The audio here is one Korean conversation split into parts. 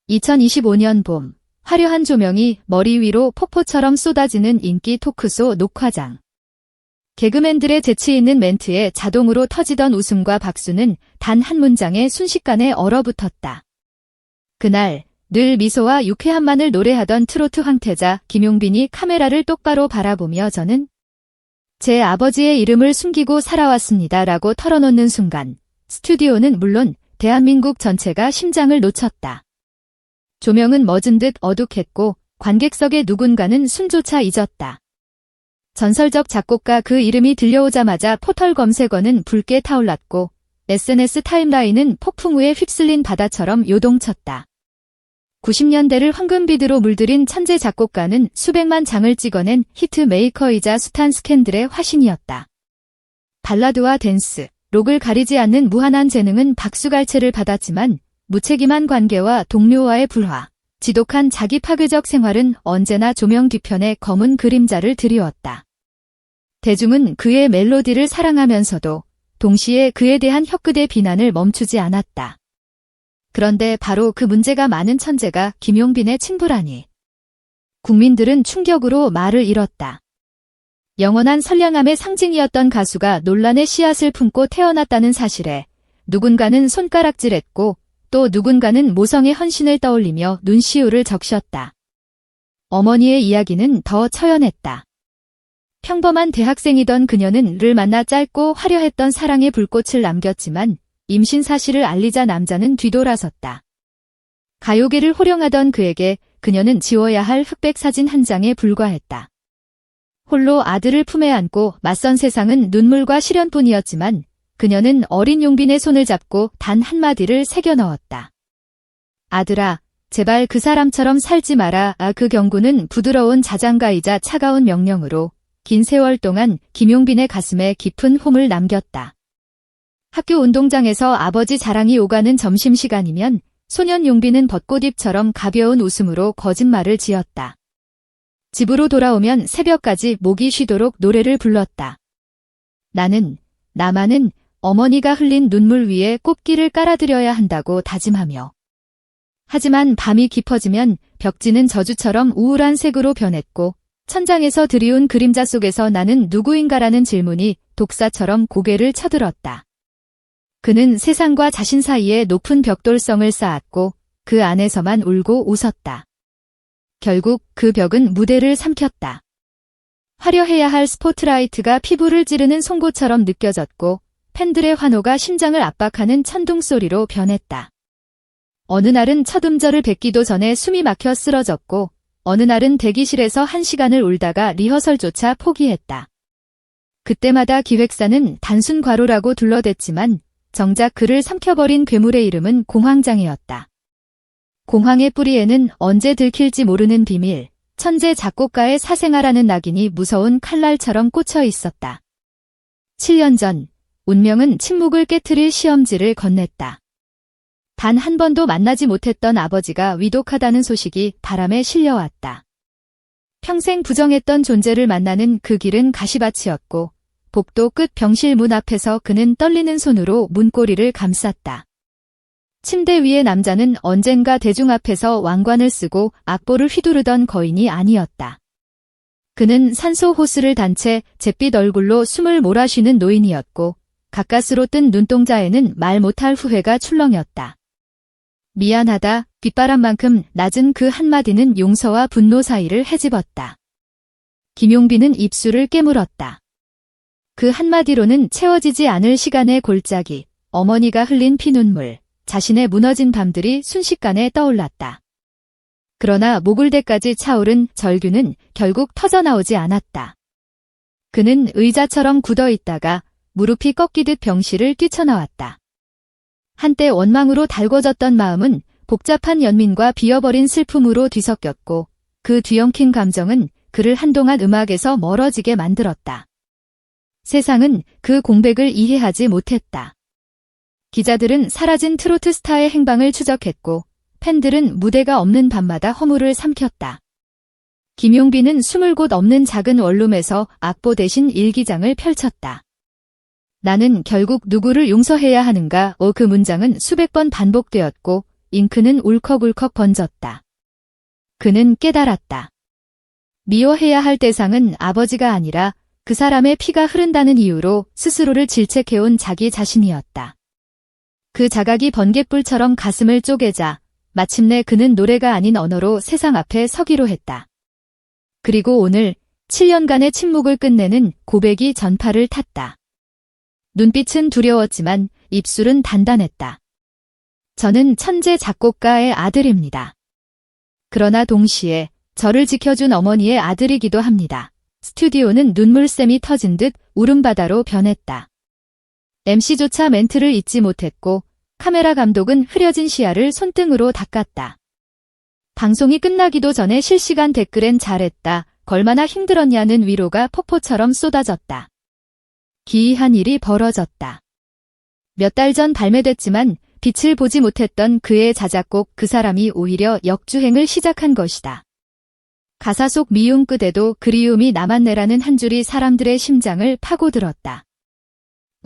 2025년 봄, 화려한 조명이 머리 위로 폭포처럼 쏟아지는 인기 토크쇼 녹화장. 개그맨들의 재치 있는 멘트에 자동으로 터지던 웃음과 박수는 단 한 문장에 순식간에 얼어붙었다. 그날 늘 미소와 유쾌함만을 노래하던 트로트 황태자 김용빈이 카메라를 똑바로 바라보며 저는 제 아버지의 이름을 숨기고 살아왔습니다 라고 털어놓는 순간 스튜디오는 물론 대한민국 전체가 심장을 놓쳤다. 조명은 멎은 듯 어둑했고 관객석의 누군가는 숨조차 잊었다. 전설적 작곡가 그 이름이 들려오자마자 포털 검색어는 붉게 타올랐고 SNS 타임라인은 폭풍우에 휩쓸린 바다처럼 요동쳤다. 90년대를 황금비드로 물들인 천재 작곡가는 수백만 장을 찍어낸 히트메이커이자 숱한 스캔들의 화신이었다. 발라드와 댄스, 록을 가리지 않는 무한한 재능은 박수갈채를 받았지만 무책임한 관계와 동료와의 불화, 지독한 자기 파괴적 생활은 언제나 조명 뒤편에 검은 그림자를 드리웠다. 대중은 그의 멜로디를 사랑하면서도 동시에 그에 대한 혀끝의 비난을 멈추지 않았다. 그런데 바로 그 문제가 많은 천재가 김용빈의 친부라니. 국민들은 충격으로 말을 잃었다. 영원한 선량함의 상징이었던 가수가 논란의 씨앗을 품고 태어났다는 사실에 누군가는 손가락질했고 또 누군가는 모성의 헌신을 떠올리며 눈시울을 적셨다. 어머니의 이야기는 더 처연했다. 평범한 대학생이던 그녀는 를 만나 짧고 화려했던 사랑의 불꽃을 남겼지만 임신 사실을 알리자 남자는 뒤돌아섰다. 가요계를 호령하던 그에게 그녀는 지워야 할 흑백 사진 한 장에 불과했다. 홀로 아들을 품에 안고 맞선 세상은 눈물과 시련뿐이었지만 그녀는 어린 용빈의 손을 잡고 단 한마디를 새겨 넣었다. 아들아, 제발 그 사람처럼 살지 마라. 그 경고는 부드러운 자장가이자 차가운 명령으로 긴 세월 동안 김용빈의 가슴에 깊은 홈을 남겼다. 학교 운동장에서 아버지 자랑이 오가는 점심시간이면 소년 용빈은 벚꽃잎처럼 가벼운 웃음으로 거짓말을 지었다. 집으로 돌아오면 새벽까지 목이 쉬도록 노래를 불렀다. 나만은 어머니가 흘린 눈물 위에 꽃길을 깔아드려야 한다고 다짐하며. 하지만 밤이 깊어지면 벽지는 저주처럼 우울한 색으로 변했고 천장에서 드리운 그림자 속에서 나는 누구인가라는 질문이 독사처럼 고개를 쳐들었다. 그는 세상과 자신 사이에 높은 벽돌성을 쌓았고 그 안에서만 울고 웃었다. 결국 그 벽은 무대를 삼켰다. 화려해야 할 스포트라이트가 피부를 찌르는 송곳처럼 느껴졌고 팬들의 환호가 심장을 압박하는 천둥소리로 변했다. 어느 날은 첫 음절을 뱉기도 전에 숨이 막혀 쓰러졌고 어느 날은 대기실에서 1시간을 울다가 리허설조차 포기했다. 그때마다 기획사는 단순 과로라고 둘러댔지만 정작 그를 삼켜버린 괴물의 이름은 공황장애였다. 공황의 뿌리에는 언제 들킬지 모르는 비밀, 천재 작곡가의 사생아라는 낙인이 무서운 칼날처럼 꽂혀 있었다. 7년 전 운명은 침묵을 깨트릴 시험지를 건넸다. 단 한 번도 만나지 못했던 아버지가 위독하다는 소식이 바람에 실려왔다. 평생 부정했던 존재를 만나는 그 길은 가시밭이었고 복도 끝 병실 문 앞에서 그는 떨리는 손으로 문고리를 감쌌다. 침대 위의 남자는 언젠가 대중 앞에서 왕관을 쓰고 악보를 휘두르던 거인이 아니었다. 그는 산소 호스를 단 채 잿빛 얼굴로 숨을 몰아쉬는 노인이었고 가까스로 뜬 눈동자에는 말 못할 후회가 출렁였다. 미안하다, 빗바람만큼 낮은 그 한마디는 용서와 분노 사이를 헤집었다. 김용빈은 입술을 깨물었다. 그 한마디로는 채워지지 않을 시간의 골짜기, 어머니가 흘린 피눈물, 자신의 무너진 밤들이 순식간에 떠올랐다. 그러나 모굴대까지 차오른 절규는 결국 터져나오지 않았다. 그는 의자처럼 굳어있다가 무릎이 꺾이듯 병실을 뛰쳐나왔다. 한때 원망으로 달궈졌던 마음은 복잡한 연민과 비어버린 슬픔으로 뒤섞였고 그 뒤엉킨 감정은 그를 한동안 음악에서 멀어지게 만들었다. 세상은 그 공백을 이해하지 못했다. 기자들은 사라진 트로트 스타의 행방을 추적했고 팬들은 무대가 없는 밤마다 허물을 삼켰다. 김용빈은 20곳 없는 작은 원룸에서 악보 대신 일기장을 펼쳤다. 나는 결국 누구를 용서해야 하는가? 그 문장은 수백 번 반복되었고 잉크는 울컥울컥 번졌다. 그는 깨달았다. 미워해야 할 대상은 아버지가 아니라 그 사람의 피가 흐른다는 이유로 스스로를 질책해온 자기 자신이었다. 그 자각이 번갯불처럼 가슴을 쪼개자 마침내 그는 노래가 아닌 언어로 세상 앞에 서기로 했다. 그리고 오늘 7년간의 침묵을 끝내는 고백이 전파를 탔다. 눈빛은 두려웠지만 입술은 단단했다. 저는 천재 작곡가의 아들입니다. 그러나 동시에 저를 지켜준 어머니의 아들이기도 합니다. 스튜디오는 눈물샘이 터진 듯 울음바다로 변했다. MC조차 멘트를 잊지 못했고 카메라 감독은 흐려진 시야를 손등으로 닦았다. 방송이 끝나기도 전에 실시간 댓글엔 잘했다, 얼마나 힘들었냐는 위로가 폭포처럼 쏟아졌다. 기이한 일이 벌어졌다. 몇 달 전 발매됐지만 빛을 보지 못했던 그의 자작곡 그 사람이 오히려 역주행을 시작한 것이다. 가사 속 미움 끝에도 그리움이 남았네라는 한 줄이 사람들의 심장을 파고들었다.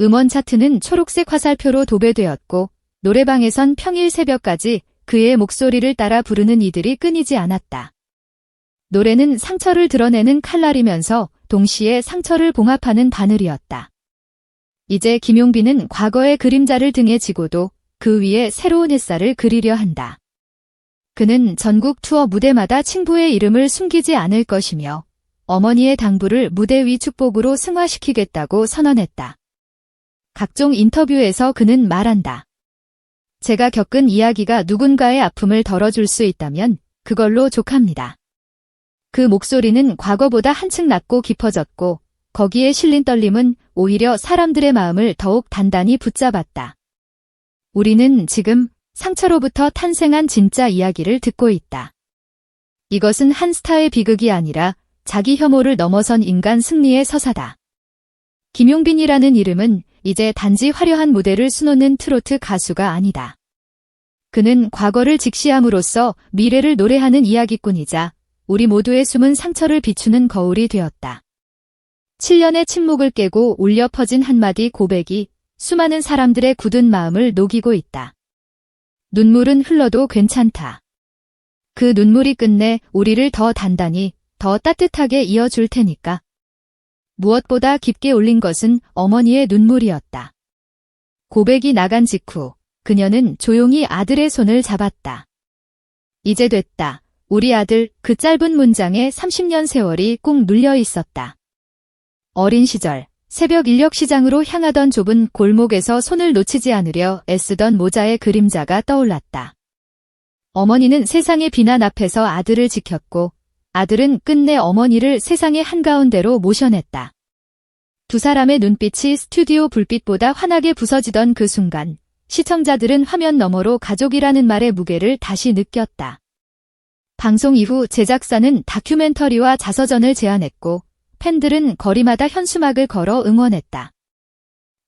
음원 차트는 초록색 화살표로 도배되었고 노래방에선 평일 새벽까지 그의 목소리를 따라 부르는 이들이 끊이지 않았다. 노래는 상처를 드러내는 칼날이면서 동시에 상처를 봉합하는 바늘이었다. 이제 김용빈은 과거의 그림자를 등에 지고도 그 위에 새로운 햇살을 그리려 한다. 그는 전국 투어 무대마다 친부의 이름을 숨기지 않을 것이며 어머니의 당부를 무대 위 축복으로 승화시키겠다고 선언했다. 각종 인터뷰에서 그는 말한다. 제가 겪은 이야기가 누군가의 아픔을 덜어줄 수 있다면 그걸로 족합니다. 그 목소리는 과거보다 한층 낮고 깊어졌고 거기에 실린 떨림은 오히려 사람들의 마음을 더욱 단단히 붙잡았다. 우리는 지금 상처로부터 탄생한 진짜 이야기를 듣고 있다. 이것은 한 스타의 비극이 아니라 자기 혐오를 넘어선 인간 승리의 서사다. 김용빈이라는 이름은 이제 단지 화려한 무대를 수놓는 트로트 가수가 아니다. 그는 과거를 직시함으로써 미래를 노래하는 이야기꾼이자 우리 모두의 숨은 상처를 비추는 거울이 되었다. 7년의 침묵을 깨고 울려 퍼진 한마디 고백이 수많은 사람들의 굳은 마음을 녹이고 있다. 눈물은 흘러도 괜찮다. 그 눈물이 끝내 우리를 더 단단히, 더 따뜻하게 이어줄 테니까. 무엇보다 깊게 울린 것은 어머니의 눈물이었다. 고백이 나간 직후 그녀는 조용히 아들의 손을 잡았다. 이제 됐다. 우리 아들. 그 짧은 문장에 30년 세월이 꾹 눌려 있었다. 어린 시절 새벽 인력시장으로 향하던 좁은 골목에서 손을 놓치지 않으려 애쓰던 모자의 그림자가 떠올랐다. 어머니는 세상의 비난 앞에서 아들을 지켰고 아들은 끝내 어머니를 세상의 한가운데로 모셔냈다. 두 사람의 눈빛이 스튜디오 불빛보다 환하게 부서지던 그 순간 시청자들은 화면 너머로 가족이라는 말의 무게를 다시 느꼈다. 방송 이후 제작사는 다큐멘터리와 자서전을 제안했고 팬들은 거리마다 현수막을 걸어 응원했다.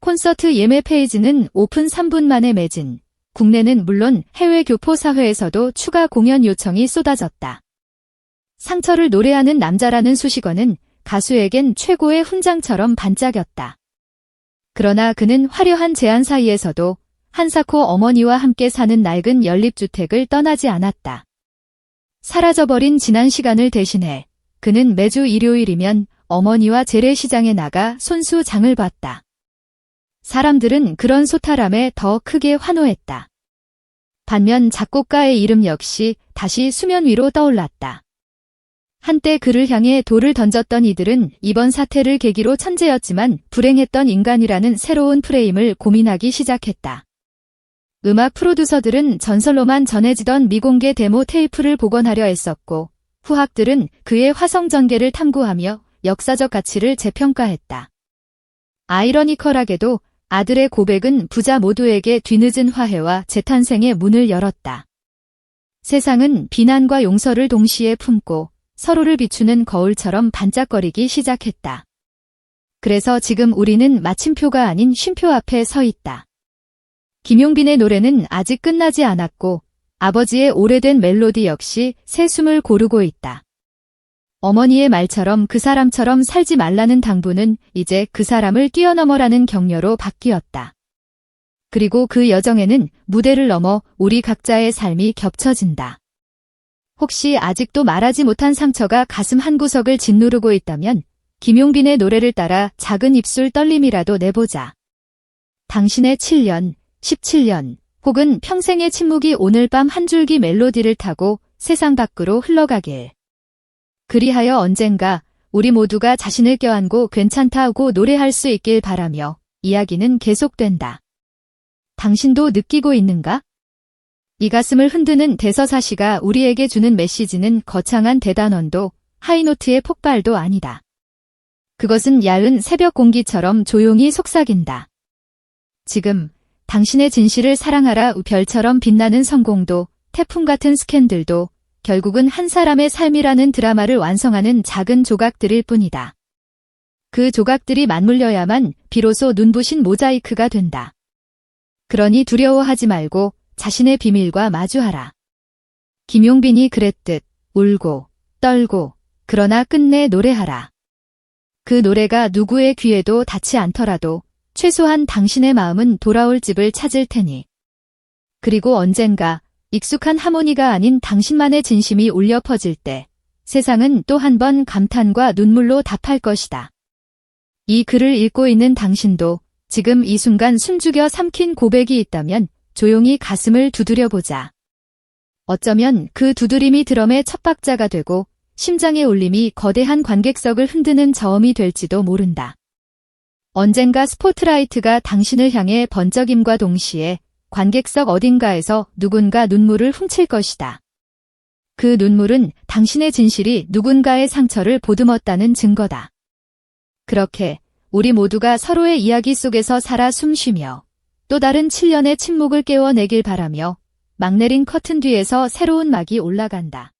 콘서트 예매 페이지는 오픈 3분 만에 매진, 국내는 물론 해외 교포사회에서도 추가 공연 요청이 쏟아졌다. 상처를 노래하는 남자라는 수식어는 가수에겐 최고의 훈장처럼 반짝였다. 그러나 그는 화려한 제안 사이에서도 한사코 어머니와 함께 사는 낡은 연립주택을 떠나지 않았다. 사라져버린 지난 시간을 대신해 그는 매주 일요일이면 어머니와 재래시장에 나가 손수 장을 봤다. 사람들은 그런 소탈함에 더 크게 환호했다. 반면 작곡가의 이름 역시 다시 수면 위로 떠올랐다. 한때 그를 향해 돌을 던졌던 이들은 이번 사태를 계기로 천재였지만 불행했던 인간이라는 새로운 프레임을 고민하기 시작했다. 음악 프로듀서들은 전설로만 전해지던 미공개 데모 테이프를 복원하려 애썼고 후학들은 그의 화성 전개를 탐구하며 역사적 가치를 재평가했다. 아이러니컬하게도 아들의 고백은 부자 모두에게 뒤늦은 화해와 재탄생의 문을 열었다. 세상은 비난과 용서를 동시에 품고 서로를 비추는 거울처럼 반짝거리기 시작했다. 그래서 지금 우리는 마침표가 아닌 쉼표 앞에 서 있다. 김용빈의 노래는 아직 끝나지 않았고 아버지의 오래된 멜로디 역시 새 숨을 고르고 있다. 어머니의 말처럼 그 사람처럼 살지 말라는 당부는 이제 그 사람을 뛰어넘어라는 격려로 바뀌었다. 그리고 그 여정에는 무대를 넘어 우리 각자의 삶이 겹쳐진다. 혹시 아직도 말하지 못한 상처가 가슴 한구석을 짓누르고 있다면 김용빈의 노래를 따라 작은 입술 떨림이라도 내보자. 당신의 7년, 17년, 혹은 평생의 침묵이 오늘 밤 한 줄기 멜로디를 타고 세상 밖으로 흘러가길. 그리하여 언젠가 우리 모두가 자신을 껴안고 괜찮다고 노래할 수 있길 바라며 이야기는 계속된다. 당신도 느끼고 있는가? 이 가슴을 흔드는 대서사시가 우리에게 주는 메시지는 거창한 대단원도 하이노트의 폭발도 아니다. 그것은 야은 새벽 공기처럼 조용히 속삭인다. 지금 당신의 진실을 사랑하라 별처럼 빛나는 성공도 태풍 같은 스캔들도 결국은 한 사람의 삶이라는 드라마를 완성하는 작은 조각들일 뿐이다. 그 조각들이 맞물려야만 비로소 눈부신 모자이크가 된다. 그러니 두려워하지 말고 자신의 비밀과 마주하라. 김용빈이 그랬듯 울고 떨고 그러나 끝내 노래하라. 그 노래가 누구의 귀에도 닿지 않더라도 최소한 당신의 마음은 돌아올 집을 찾을 테니. 그리고 언젠가 익숙한 하모니가 아닌 당신만의 진심이 울려 퍼질 때 세상은 또 한 번 감탄과 눈물로 답할 것이다. 이 글을 읽고 있는 당신도 지금 이 순간 숨죽여 삼킨 고백이 있다면 조용히 가슴을 두드려보자. 어쩌면 그 두드림이 드럼의 첫 박자가 되고 심장의 울림이 거대한 관객석을 흔드는 저음이 될지도 모른다. 언젠가 스포트라이트가 당신을 향해 번쩍임과 동시에 관객석 어딘가에서 누군가 눈물을 훔칠 것이다. 그 눈물은 당신의 진실이 누군가의 상처를 보듬었다는 증거다. 그렇게 우리 모두가 서로의 이야기 속에서 살아 숨쉬며 또 다른 7년의 침묵을 깨워내길 바라며 막 내린 커튼 뒤에서 새로운 막이 올라간다.